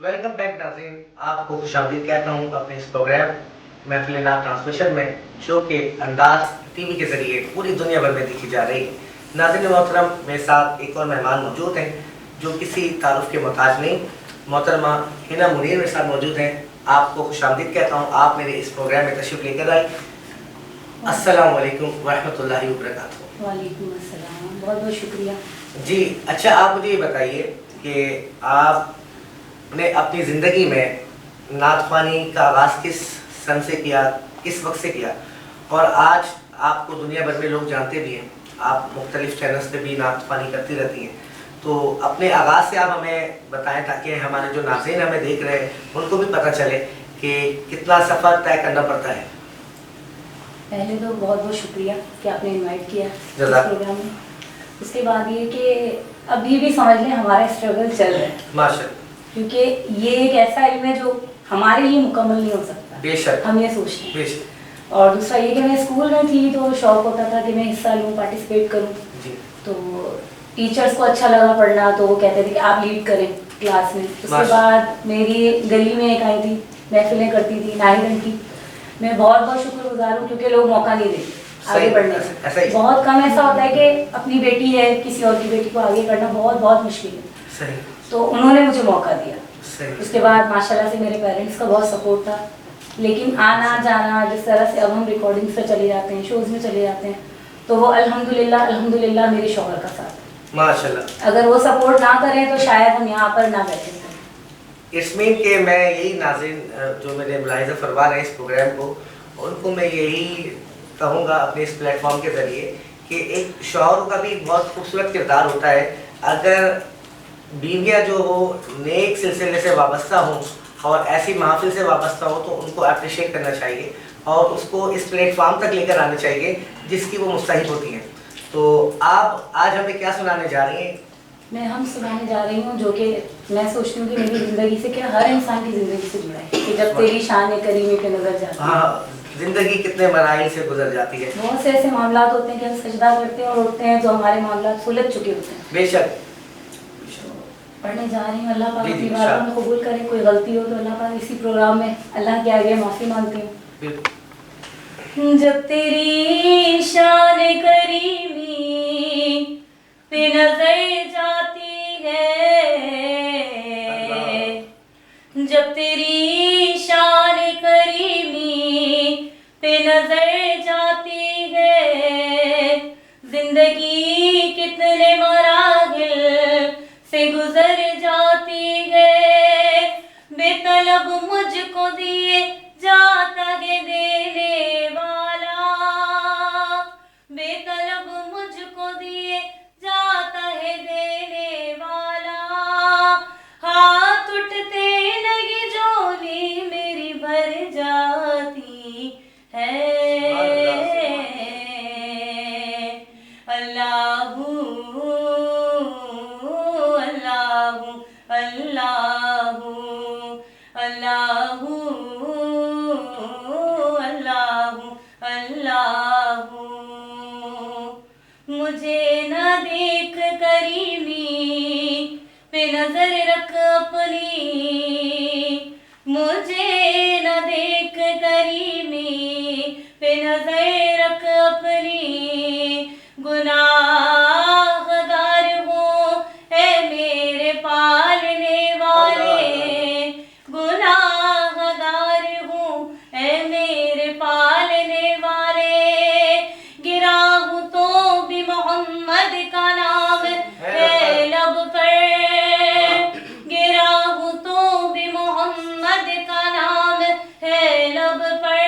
Welcome back ناظرین، آپ کو خوش آمدید کہتا ہوں اپنے اس پروگرام محفل نات ٹرانسمیشن میں، جو کہ انداز ٹی وی کے ذریعے پوری دنیا بھر میں دیکھی جا رہی ہے۔ ناظرین محترم، میرے ساتھ ایک اور مہمان موجود ہیں جو کسی تعارف کے محتاج نہیں، محترمہ حنا منیر میرے ساتھ موجود ہیں۔ آپ کو خوش آمدید کہتا ہوں، آپ میرے اس پروگرام میں تشریف لے کر آئی۔ السلام علیکم ورحمۃ اللہ وبرکاتہ۔ وعلیکم السلام، بہت بہت شکریہ۔ جی اچھا، آپ مجھے یہ بتائیے کہ آپ نے اپنی زندگی میں نعت خوانی کا آغاز کس سن سے کیا، کس وقت سے کیا، اور آج آپ کو دنیا بھر میں لوگ جانتے بھی ہیں، آپ مختلف چینلز پہ بھی نعت خوانی کرتی رہتی ہیں، تو اپنے آغاز سے آپ ہمیں بتائیں تاکہ ہمارے جو ناظرین ہمیں دیکھ رہے ہیں ان کو بھی پتہ چلے کہ کتنا سفر طے کرنا پڑتا ہے۔ پہلے تو بہت بہت شکریہ کہ آپ نے انوائٹ کیا اس جزاک پروگرام میں۔ اس کے بعد یہ کہ ابھی بھی سمجھ لیں ہمارا اسٹرگل چل رہا ہے، ماشاء اللہ، کیونکہ یہ ایک ایسا علم ہے جو ہمارے لیے مکمل نہیں ہو سکتا، بے شک، ہم یہ سوچتے ہیں۔ بے شک، اور دوسرا یہ کہ میں اسکول میں تھی تو شوق ہوتا تھا کہ میں حصہ لوں، پارٹیسپیٹ کروں، جی، تو ٹیچرس کو اچھا لگا پڑھنا تو وہ کہتے تھے کہ آپ لیڈ کریں کلاس میں۔ اس کے بعد میری گلی میں ایک آئی تھی، محفلیں کرتی تھی ناہید کی، میں بہت بہت شکر گزار ہوں کیونکہ لوگ موقع نہیں دیتے آگے بڑھنے کا۔ بہت کم ایسا ہوتا ہے کہ اپنی بیٹی ہے کسی اور کی بیٹی کو آگے کرنا بہت بہت مشکل ہے، صحیح، تو انہوں نے مجھے موقع دیا۔ صحیح۔ اس کے بعد ماشاءاللہ سے میرے پیرنٹس کا بہت سپورٹ تھا، لیکن آنا جانا جس طرح سے اب ہم ریکارڈنگس پہ چلے جاتے ہیں، شوز میں چلے جاتے ہیں، تو وہ الحمدللہ میرے شوہر کا ساتھ ہے۔ ماشاءاللہ، اگر وہ سپورٹ نہ کریں تو شاید ہم یہاں پر نہ بیٹھے ہیں۔ اٹس مین کہ میں یہی ناظرین جو میرے ملاحظہ فرما رہے ہیں اس پروگرام کو، ان کو میں یہی کہوں گا اپنے اس پلیٹ فارم کے ذریعے کہ ایک شوہر کا بھی بہت خوبصورت کردار ہوتا ہے۔ اگر بیویاں جو ہو نیک سلسلے سے وابستہ ہوں اور ایسی محافل سے وابستہ ہوں تو ان کو اپریشیٹ کرنا چاہیے اور اس کو اس پلیٹ فارم تک لے کر آنا چاہیے جس کی وہ مستحق ہوتی ہیں۔ تو آپ آج ہمیں کیا سنانے جا رہی ہیں؟ میں ہم سنانے جا رہی ہوں جو کہ میں سوچتی ہوں کہ میری زندگی سے کیا ہر انسان کی زندگی سے جڑا ہے، کہ جب تیری شان کریمی پہ نظر جاتی ہے۔ ہاں، زندگی کتنے مراحل سے گزر جاتی ہے۔ بہت سے ایسے معاملات ہوتے ہیں کہ ہم سجدہ کرتے ہیں اور اٹھتے ہیں تو ہمارے معاملات سلجھ چکے ہوتے ہیں۔ بے شک، پڑھنے جا رہی ہوں، اللہ پاک اپنی باتوں میں قبول کرے، کوئی غلطی ہو تو اللہ پاک اسی پروگرام میں اللہ کے آگے معافی مانگتی ہوں۔ جب تیری شان کریمی پہ نظر جاتی ہے، جب تیری شان کریمی پہ نظر جاتی ہے، زندگی کتنے مراحل سے گزر جاتی ہے، بے طلب مجھ کو دیے جاتا ہے دینے والا، بے طلب مجھ کو دیے جاتا ہے دینے والا، ہاتھ اٹھتے لگی جولی میری بھر جاتی ہے، اللہ اللہ اللہ اللہ اللہ اللہ، مجھے نہ دیکھ کریمی پہ نظر رکھ اپنی، مجھے نہ دیکھ کریمی پہ نظر رکھ اپنی، گناہ گار ہوں اے میرے پالنے والے، گناہ گار ہوں اے میرے پالنے والے، گرا ہوں تو بھی محمد کا نام ہے لب پر، گرا ہوں تو بھی محمد کا نام ہے لب پر،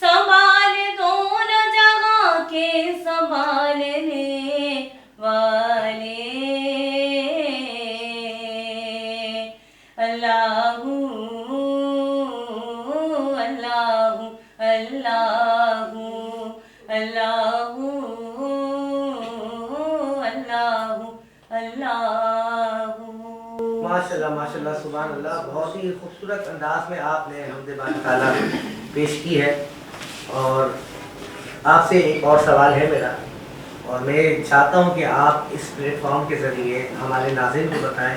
سنبھال دونوں جہاں کے سنبھالنے والے، اللہ اللہ اللہ اللہ اللہ اللہ۔ ماشاءاللہ ماشاءاللہ، سبحان اللہ، بہت ہی خوبصورت انداز میں آپ نے حمد باری تعالیٰ پیش کی ہے۔ اور آپ سے ایک اور سوال ہے میرا، اور میں چاہتا ہوں کہ آپ اس پلیٹ فارم کے ذریعے ہمارے ناظرین کو بتائیں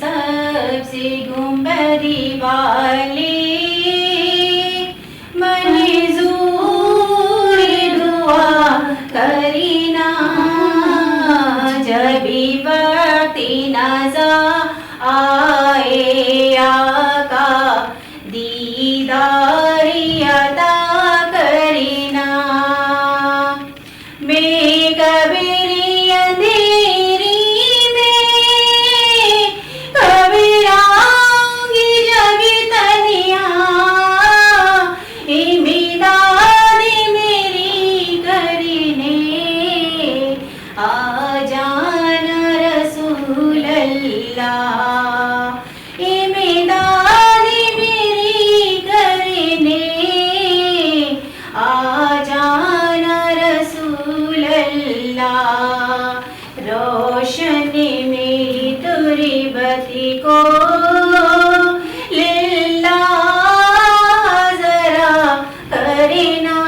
سب سے گنبدی والی منظور دعا کرینا جب بھی وقت نظر آئے آقا دیداری عطا کرینا میں کبھی اندھیری میں گھبراؤں گی جب تنہا امداد میری کرنے آ جانا رسول اللہ امداد میری کرنے آ جانا رسول اللہ روشن میری تربتی کو للہ ذرا کرنا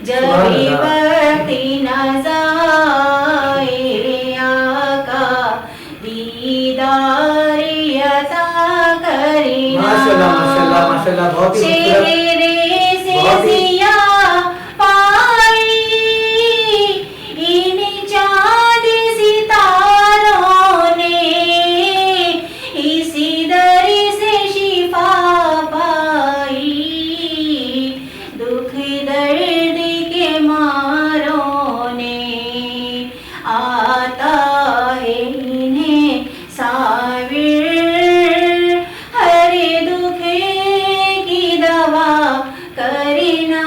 جب وقت نظر آئے آقا دیداری عطا کرنا ماشاءاللہ ماشاءاللہ ماشاءاللہ بہت ہی خوبصورت چہرے سے ضیاء پائی ان چاند ستاروں نے اسی در سے شفا پائی دکھ درد کے ماروں نے آتا ہے انہیں صابر ہر دکھ کی دوا کرنا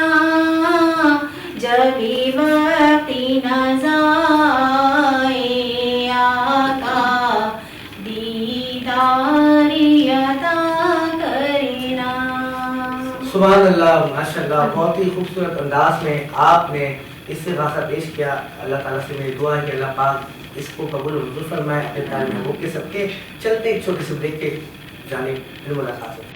جب بھی وقت نظر آئے آقا دیداری عطا کرنا سبحان اللہ ماشاءاللہ بہت ہی خوبصورت انداز میں آپ نے استغاثہ پیش کیا. اللہ تعالیٰ سے میری دعا ہے کہ اللہ پاک اس کو قبول و منظور فرمائے اپنے تعلیم کے سب کے. چلتے ایک چھوٹے سے بریک کے جانب پھر ملاقات ہوتی ہے.